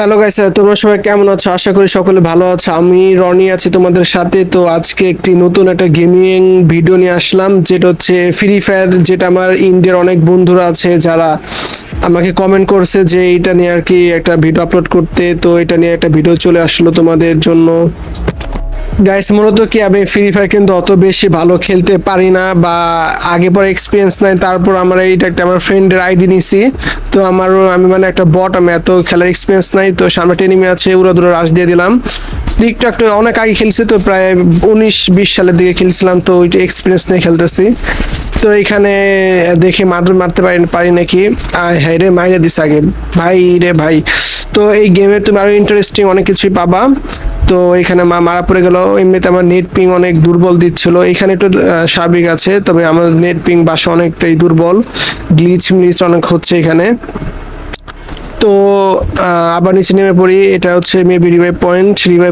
Hello guys, তোমরা সবাই কেমন আছো? আশা করি সকলে ভালো আছো। আমি রনি আছি তোমাদের সাথে। তো আজকে একটি নতুন একটা গেমিং ভিডিও নিয়ে আসলাম, যেটা হচ্ছে ফ্রি ফায়ার। যেটা আমার ইন্ডিয়ার অনেক বন্ধুরা আছে যারা আমাকে কমেন্ট করছে যে এটা নিয়ে আর কি একটা ভিডিও আপলোড করতে। তো এটা নিয়ে একটা ভিডিও চলে আসলো তোমাদের জন্য। গাইস, মূলত কি আমি ফ্রি ফায়ার কিন্তু অত বেশি ভালো খেলতে পারি না, বা আগে পরে এক্সপিরিয়েন্স নাই। তারপর আমার এইটা একটা আমার ফ্রেন্ডের আইডি নিছি। তো আমি মানে একটা বট, আমি এত খেলার এক্সপিরিয়েন্স নাই। তো সামনে এনিমি আছে, উড়া দুরা রাশ দিয়ে দিলাম। টিকটক অনেক আগে খেলছি, তো প্রায় 19-20 সালের দিকে খেলছিলাম। তো ওইটা এক্সপিরিয়েন্স নিয়ে খেলতেছি। তো এখানে দেখি মারতে পারি নাকি। হ্যাঁ রে, মাইরে দিস আগে ভাই রে ভাই। তো এই গেমে তুমি আরো ইন্টারেস্টিং অনেক কিছুই পাবা। তো এখানে মারা পড়ে গেল। এমনিতে আমার নেট পিং অনেক দুর্বল দিচ্ছিল। এখানে একটু স্বাভাবিক আছে, তবে আমার নেট পিং বাসা অনেকটাই দুর্বল। গ্লিচ অনেক হচ্ছে এখানে। তো আবার নিচে নেমে পড়ি। এটা হচ্ছে মেবি রিভাইভ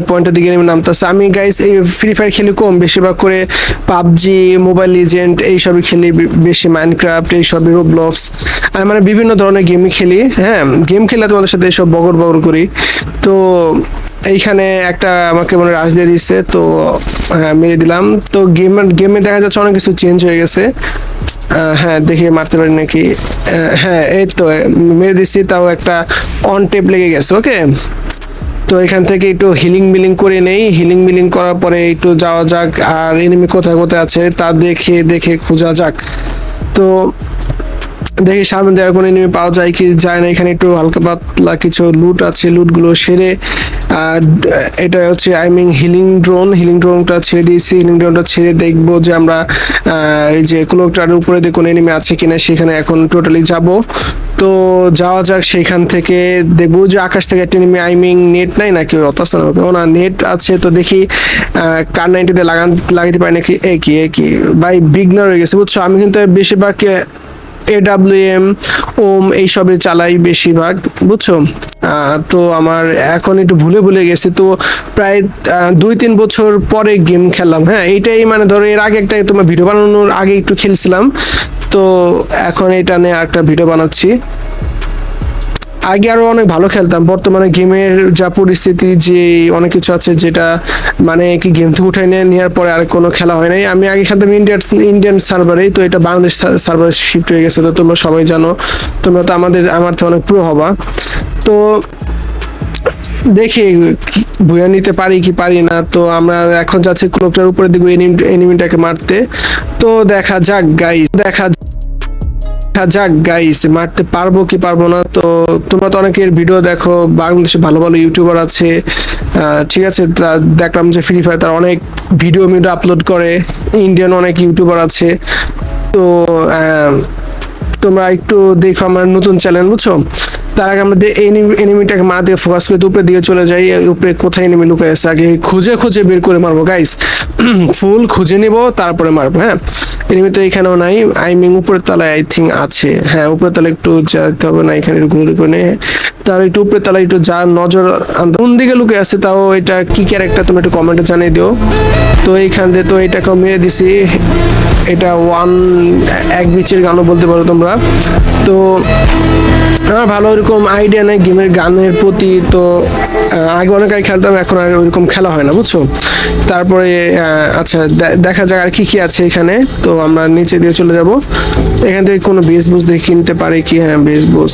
পয়েন্টের দিকে নেমে নামতেছে। আমি গাইস এই ফ্রি ফায়ার খেলি কম, বেশিরভাগ করে পাবজি, মোবাইল লিজেন্ড এইসবই খেলি বেশি, মাইনক্রাফট এইসবই, রোবলক্স। আর মানে বিভিন্ন ধরনের গেমই খেলি। হ্যাঁ, গেম খেলে তোমাদের সাথে এইসব বগর করি। তো এইখানে একটা আমাকে মানে রাশ দিয়ে দিচ্ছে, তো হ্যাঁ মেরে দিলাম। তো গেমে দেখা যাচ্ছে অনেক কিছু চেঞ্জ হয়ে গেছে। হ্যাঁ, দেখি মারতে পারি নাকি। হ্যাঁ, এই তো মেরে দিচ্ছি, তাও একটা অন টেপ লেগে গেছে। ওকে, তো এখান থেকে একটু হিলিং মিলিং করে নেই। হিলিং মিলিং করার পরে একটু যাওয়া যাক, আর এনিমি কোথায় কোথায় আছে তা দেখে খোঁজা যাক। তো দেখি সামনে দিয়ে আর কোনো এনিমি পাওয়া যায় কি যায় না। এখানে একটু হালকা পাতলা কিছু লুট আছে, লুটগুলো সেরে আর এটা হচ্ছে হিলিং ড্রোনটা ছেড়ে দিয়েছি। হিলিং ড্রোনটা ছেড়ে দেখবো যে আমরা এই যে ক্লোকটার উপরে দিয়ে কোনো এনিমি আছে কিনা, সেখানে এখন টোটালি যাব। তো যাওয়া যাক। সেইখান থেকে দেখবো যে আকাশ থেকে একটা এনিমি, নেট নাই নাকি, অত্যাচার হবে ও না, নেট আছে। তো দেখি কার 90-তে লাগাইতে পারি নাকি। কি ভাই, বিগনার হয়ে গেছে বুঝছো। আমি কিন্তু বেশিরভাগ AWM ওম এইসবে চালাই বেশিরভাগ, বুঝছো। তো আমার এখন একটু ভুলে গেছি। তো প্রায় 2-3 বছর পরে গেম খেললাম। হ্যাঁ, এইটাই মানে ধরো এর আগে একটা তোমার ভিডিও বানানোর আগে একটু খেলছিলাম। তো এখন এটা নিয়ে একটা ভিডিও বানাচ্ছি। আগে আরো অনেক ভালো খেলতাম। বর্তমানে গেমের যা পরিস্থিতি, যে অনেক কিছু আছে যেটা মানে কি গেম থেকে উঠাই নেওয়ার পরে আর কোনো খেলা হয় নাই। আমি আগে খেলতাম ইন্ডিয়ান সার্ভারেই, তো এটা বাংলাদেশ সার্ভারে শিফট হয়ে গেছে। তো তোমরা সবাই জানো, তোমরা তো আমার তো অনেক প্রো হবা। তো দেখি ভুয়া নিতে পারি কি পারি না। তো আমরা এখন যাচ্ছি ক্লোকটার উপরে দিকে এনিমিটাকে মারতে। তো দেখা যাক গাইস, মারতে পারবো কি পারবো না। তো তোমরা তো অনেকের ভিডিও দেখো, বাংলাদেশে ভালো ভালো ইউটিউবার আছে। ঠিক আছে, দেখলাম যে ফ্রি ফায়ার তার অনেক ভিডিও আপলোড করে। ইন্ডিয়ান অনেক ইউটিউবার আছে। তো তোমরা একটু দেখো আমার নতুন চ্যানেল, বুঝছো। তার আগে আমরা এনিমিটাকে মার দিয়ে ফোকাস করে উপরে দিকে চলে যাই। উপরে কোথায় এনিমি লুকায় আছে আগে খুঁজে বের করে মারবো গাইস। ফুল খুঁজে নিব, তারপরে মারবো। হ্যাঁ, এনিমি তো এখানেও নাই। উপরের তলায় আই থিঙ্ক আছে। হ্যাঁ, উপরের তলায় একটু যেতে হবে না, এখানে একটু ঘুরে করে তার একটু উপরের তলায় একটু যা নজর কোন দিকে লুকে আছে, তাও এটা কি ক্যারেক্টার তুমি একটু কমেন্টে জানিয়ে দিও। তো এইখান দিয়ে তো এটাকে মেরে দিছি। এটা এক বিচের গানও বলতে পারো তোমরা। তো আমার ভালো ওরকম আইডিয়া নেই গেমের গানের প্রতি। তো আগে অনেক আগে খেলতাম, এখন আর ওইরকম খেলা হয় না, বুঝছো। তারপরে আচ্ছা, দেখা যাক আর কি আছে এখানে। তো আমরা নিচে দিয়ে চলে যাব। এখান থেকে কোনো বেস বুস দেখে কিনতে পারে কি। হ্যাঁ, বেস বুস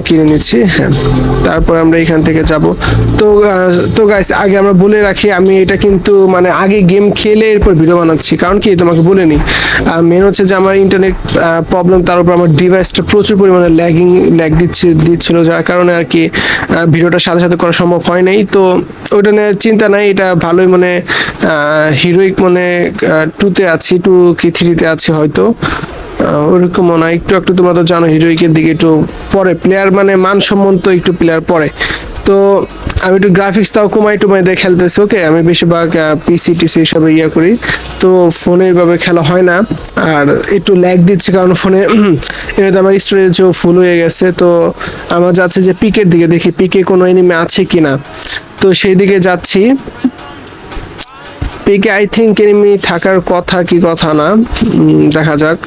কিনে নিচ্ছি। হ্যাঁ, তারপর আমরা এখান থেকে যাব। তো গাইস, আগে আমরা বলে রাখি, আমি এটা কিন্তু মানে আগে গেম খেলে এরপর ভিডিও বানাচ্ছি। কারণ কি তোমাকে বলে নিই, মেন হচ্ছে যে আমার ইন্টারনেট প্রবলেম, তার উপর আমার ডিভাইসটা প্রচুর পরিমাণে ল্যাগ দিচ্ছিল, যার কারণে আর কি ভিডিওটা সাথে সাথে করা সম্ভব হয় নাই। তো ওইটা নিয়ে চিন্তা নাই, এটা ভালোই মানে হিরোইক মানে 2-তে আছি, 2 কি 3-তে আছি হয়তো। ওরকম মনে হয় একটু তোমরা তো জানো হিরোইকের দিকে একটু পরে প্লেয়ার মানে মানসম্মত একটু প্লেয়ার পরে। তো আমি একটু গ্রাফিক্সটাও কমাই দিয়ে খেলতেছি। ওকে, আমি বেশিরভাগ পিসি সবে করি। তো ফোনে এইভাবে খেলা হয় না, আর একটু ল্যাগ দিচ্ছে কারণ ফোনে এমনিতে আমার স্টোরেজও ফুল হয়ে গেছে। তো আমার যাচ্ছে যে পিকের দিকে, দেখি পিকে কোনো এনিমি আছে কিনা। তো সেই দিকে যাচ্ছি। পিকে আই থিঙ্ক এনিমি থাকার কথা কি কথা না, দেখা যাক।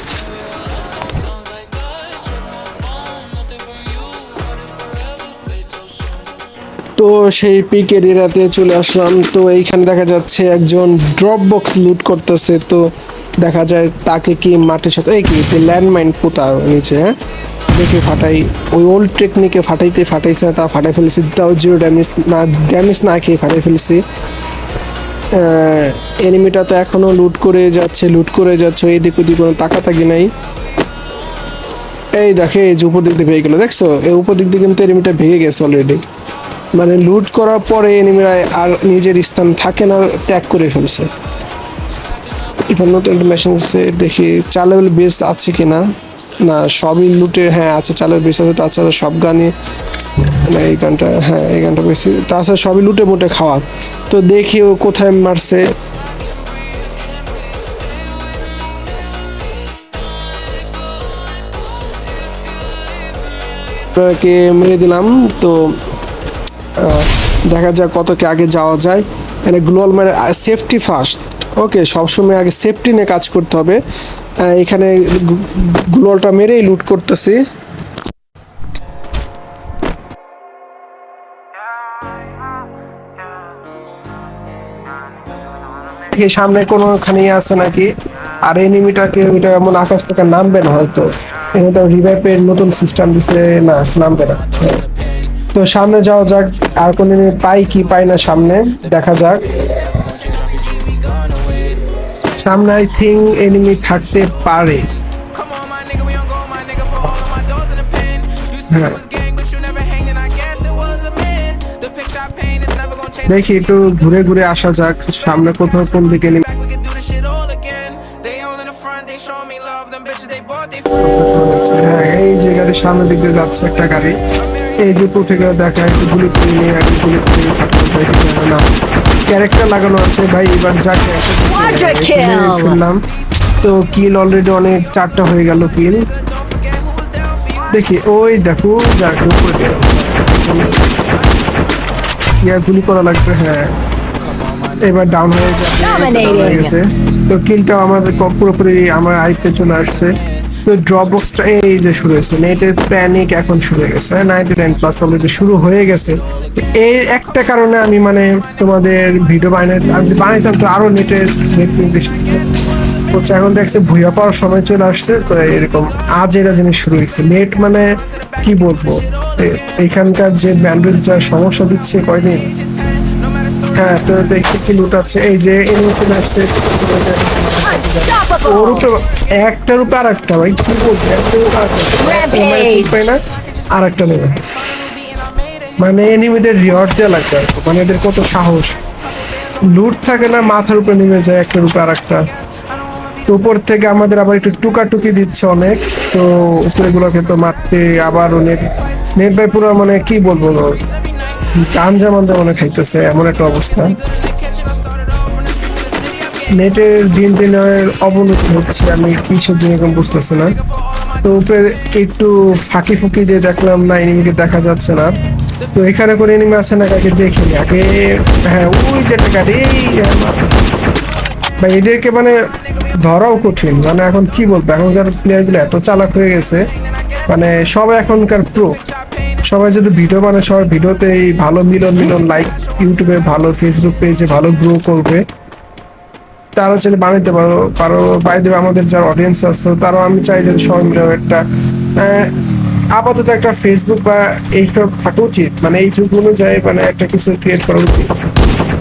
তো সেই পিক এরিয়াতে চলে আসলাম। তো এইখানে দেখা যাচ্ছে একজন ড্রপ বক্স লুট করতেছে। তো দেখা যায় তাকে কি মাটির সাথে এই কি ল্যান্ডমাইন পোতা নিচে, হ্যাঁ দেখে ফাটাই, ওই ওল্ড টেকনিকে ফাটাইছে না, তা ফাটাই ফেলেছি, তাও জিরো ড্যামেজ না খেয়ে ফাটাই ফেলেছি। এনিমিটা তো এখনো লুট করে যাচ্ছে এদিক ওদিক কোনো তাকাতাকি নাই। এই দেখে এই যে উপর দিক দিয়ে ভেঙে গেলো, দেখছো এই উপর দিক দিয়ে কিন্তু এনিমিটা ভেঙে গেছে অলরেডি। মানে লুট করার পরে এনিমিরা আর নিজের স্থান থাকে না, ত্যাগ করে ফেলছে। এখানে নতুন একটা মেশিন আছে, দেখি চালের বেস আছে কিনা। না সবই লুটে, হ্যাঁ আছে চালের বেস আছে, তাছাড়া সব গানই না, এই গানটা হ্যাঁ এই গানটা বেশি, তাছাড়া সবই লুটে মুটে খাওয়া। তো দেখি ও কোথায় মারছে। কে মেরে দিলাম। তো দেখা যাক কত কে আগে যাওয়া যায়। মানে গ্লোয়াল মানে সেফটি ফার্স্ট, ওকে সবসময় আগে সেফটি নিয়ে কাজ করতে হবে। এখানে গ্লোয়ালটা মেরেই লুট করতেছি। সামনে কোনোখানেই আছে নাকি, আর এনিমিটাকে ওইটা এমন আকাশ থেকে নামবে না হয়তো, এখানে তো রিভাইভের নতুন সিস্টেম দিছে, না নামবে না। তো সামনে যাওয়া যাক, আর কোন এনিমি পাই কি পাই না সামনে দেখা যাক। সামনে আই থিঙ্ক এনিমি থাকতে পারে, হ্যাঁ দেখি একটু ঘুরে ঘুরে আসা যাক সামনে কোথাও কোন দিকে এনিমি। হ্যাঁ এই যে গাড়ির সামনের দিকে যাচ্ছে একটা গাড়ি, এই যে থেকে দেখা একটু গুলি করে নিয়ে আর গুলি করে না ক্যারেক্টার লাগানো আছে ভাই। এবার যা ফেললাম, তো কিল অলরেডি অনেক 4টা হয়ে গেল কিল। দেখি ওই দেখো যাক উপরে গুলি করা লাগবে, হ্যাঁ এবার ডাউন হয়ে গেছে। তো কিলটা আমাদের পুরোপুরি আমার আইতে চলে আসছে। তো ড্রপ বক্সটা এই যে শুরু হয়েছে, নেটের প্যানিক এখন শুরু হয়ে গেছে, 99+ অলরেডি শুরু হয়ে গেছে। এই একটা কারণে আমি মানে তোমাদের ভিডিও বানাইতাম তো আরো নেটের নেট বেশি হচ্ছে, এখন দেখছে ভুইয়া পাওয়ার সময় চলে আসছে। তো এরকম আজ এরা জিনিস শুরু হয়েছে, নেট মানে কি বলবো, এখানকার যে ব্যান্ডউইথ যা সমস্যা দিচ্ছে কয়দিন। হ্যাঁ তো দেখছি কি লুট আছে, এই যে এনিমি চলে আসছে ওর উপরে, একটার উপর আর একটা, ভাই কি বলছে না আর একটা নেবে, মানে এনিমিদের রিওয়ার্ড দেওয়া লাগবে, মানে এদের কত সাহস, লুট থাকে না মাথার উপরে নেমে যায় একটার উপর আর একটা। উপর থেকে আমাদের আবার একটু টুকাটুকি দিচ্ছে অনেক, তো উপরে গুলোকে তো মারতে আবার নেট ভাই পুরো মানে কি বলবো গাঞ্জা মাঞ্জা মনে খাইতেছে এমন একটা অবস্থা। নেটের দিন দিনের অবনতি হচ্ছে, আমি কিসের জন্য এরকম বুঝতেছি না। তো উপরে একটু ফাঁকি ফুকি দিয়ে দেখলাম না এনিমিকে দেখা যাচ্ছে না। তো এখানে করে এনিমি আছে না কাকে দেখিনি আগে, হ্যাঁ ওই যেটা গাড়ি বা এদেরকে মানে ধরাও কঠিন, মানে এখন কি বলবো এখনকার প্লেয়ারগুলো এত চালাক হয়ে গেছে, মানে সবাই এখনকার প্রো, সবাই যদি ভিডিও বানায় সবার ভিডিওতেই ভালো মিলন লাইক, ইউটিউবে ভালো, ফেসবুক পেজে ভালো গ্রো করবে, তারা চাইলে বানাইতে পারো বাইরে আমাদের যারা অডিয়েন্স আছে তারাও আমি চাই যে সবাই মিলে একটা আপাতত একটা ফেসবুক বা এইসব থাকা উচিত, মানে এই যুগ অনুযায়ী মানে একটা কিছু ক্রিয়েট করা উচিত।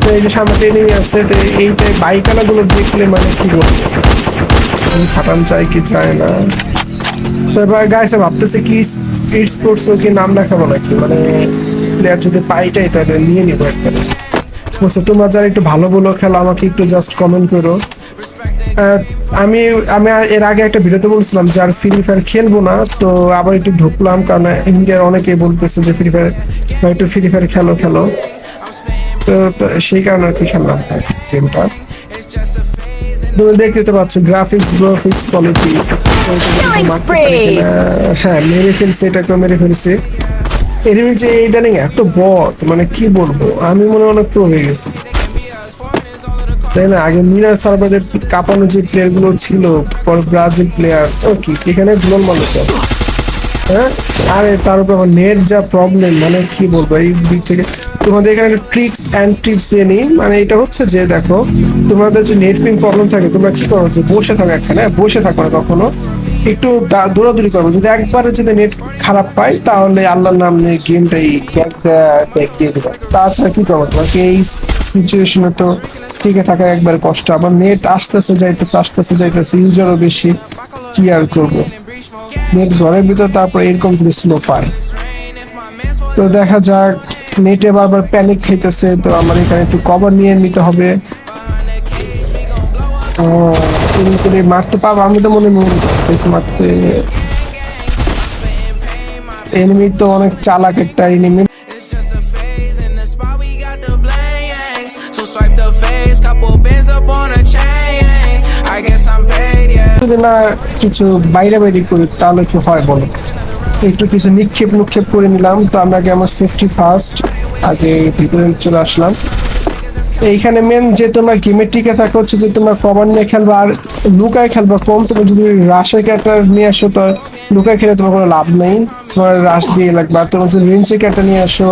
তো এই যে সামনে এনিমি আসছে, তো এইটাই বাইকালাগুলো দেখলে মানে কি বলবো ফাটান চাই কি চায় না। তো এবার গাইছে ভাবতেছে কি স্পোর্টসও কি নাম রাখাবো নাকি, মানে প্লেয়ার যদি পাইটাই তাহলে নিয়ে নিবো একটা। বুঝছো তোমরা যারা একটু ভালো খেলো আমাকে একটু জাস্ট কমেন্ট করো। আমি আমি এর আগে একটা ভিডিওতে বলছিলাম যে আর ফ্রি ফায়ার খেলবো না, তো আবার একটু ঢুকলাম কারণ ইন্ডিয়ার অনেকেই বলতেছে যে ফ্রি ফায়ার বা একটু ফ্রি ফায়ার খেলো, তো সেই কারণে আর কি খেললাম গেমটা। তুমি দেখতে পাচ্ছ গ্রাফিক্স কোয়ালিটি, হ্যাঁ মেরে ফেলছে, এটাকে মেরে ফেলছে। এনিমি যে ইদানিং এত বট, মানে কি বলবো আমি মনে অনেক প্রো হয়ে গেছি, তাই না? আগে মিনার সার্ভারের কাঁপানো যে প্লেয়ার গুলো ছিল, পর ব্রাজিল প্লেয়ার ও কি এখানে গ্লোবাল মানুষ হ্যাঁ, আরে তার উপর আমার নেট যা প্রবলেম, মানে কি বলবো এই দিক থেকে। তোমাদের এখানে ট্রিক্স অ্যান্ড টিপস দিয়ে নিই, মানে এটা হচ্ছে যে দেখো, তোমাদের যে নেট পিং প্রবলেম থাকে তোমরা কি করো, যে বসে থাকো এখানে, বসে থাকো না কখনো, একটু দৌড়াদৌড়ি করবো। যদি একবারে যদি নেট খারাপ পাই তাহলে আল্লাহর নাম নিয়ে গেমটাই ব্যাক দিয়ে দেবো। তাছাড়া কি করবো, তোমাকে এই সিচুয়েশনে তো টিকে থাকা একবার কষ্ট। আবার নেট আসতেছে যাইতেছে, ইউজারও বেশি, কি আর করবো। নেট ঘরের ভিতর, তারপর এরকম যদি স্লো পায় তো দেখা যাক। নেটে বারবার প্যানিক খাইতেছে, তো আমার এখানে একটু কভার নিয়ে নিতে হবে। তুমি করে মারতে পারবো, আমি তো মনে মারতে। এনিমি তো অনেক চালাক একটা এনিমি। যদি না কিছু বাইরে করি তাহলে কি হয় বলো। একটু কিছু নিক্ষেপ করে নিলাম, তো আমরা আগে আমার সেফটি ফার্স্ট, আগে ভিতরে চলে আসলাম। এইখানে মেন যে তোমরা গেমে টিকে থাকা হচ্ছে যে তোমরা কভার নিয়ে খেলবা আর লুকায় খেলবা কম। তুমি যদি রাশের ক্যারেক্টার নিয়ে আসো তো লুকায় খেলে তোমার কোনো লাভ নেই, তোমার রাশ দিয়ে লাগবে। আর তোমার যদি রেঞ্জে ক্যারেক্টার নিয়ে আসো,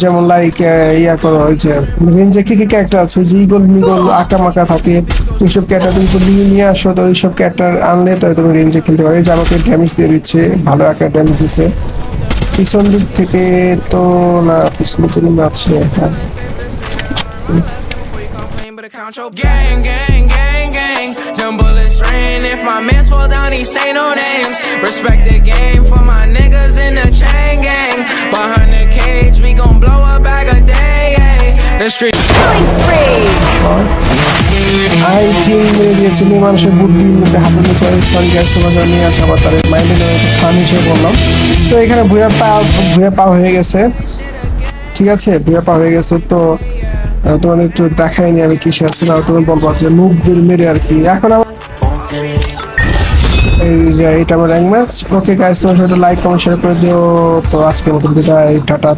যেমন লাইক ইয়া করো, ওই যে রেঞ্জে কি ক্যারেক্টার আছে, যে ইগল মিগল আঁকা মাকা থাকে, ওইসব ক্যারেক্টার তুমি যদি নিয়ে আসো তো ওইসব ক্যারেক্টার আনলে তো তুমি রেঞ্জে খেলতে পারো। যে আমাকে ড্যামেজ দিয়ে দিচ্ছে, ভালো একটা ড্যামেজ দিচ্ছে পিছন দিক থেকে। তো না, পিছন দিক আছে, হ্যাঁ। Gang, them bullets rain. If my mans fall down, he say no names. Respect the game for my niggas in the chain gang. Behind the cage, we gon' blow a bag a day. The street Killing spree! I think মেরে দিয়েছি মানুষের বুদ্ধির মধ্যে হাতের মধ্যে। Sorry gas, তোমার জন্য নিয়ে আছে, আবার তার মাইন্ডে ফান হিসেবে বললাম। তো এখানে ভুয়া পা হয়ে গেছে, ঠিক আছে, ভুয়া পা হয়ে গেছে। তো তোমার একটু দেখাইনি আমি কিসে আছে না, তুমি বলবো যে মুখদের মেরে আর কি। এখন আমার এই যে এটা আমার র্যাঙ্ক ম্যাচ। ওকে গাইস, তোমার সাথে লাইক কমেন্ট শেয়ার করে দিও। তো আজকের মতো বিদায়, টাটা।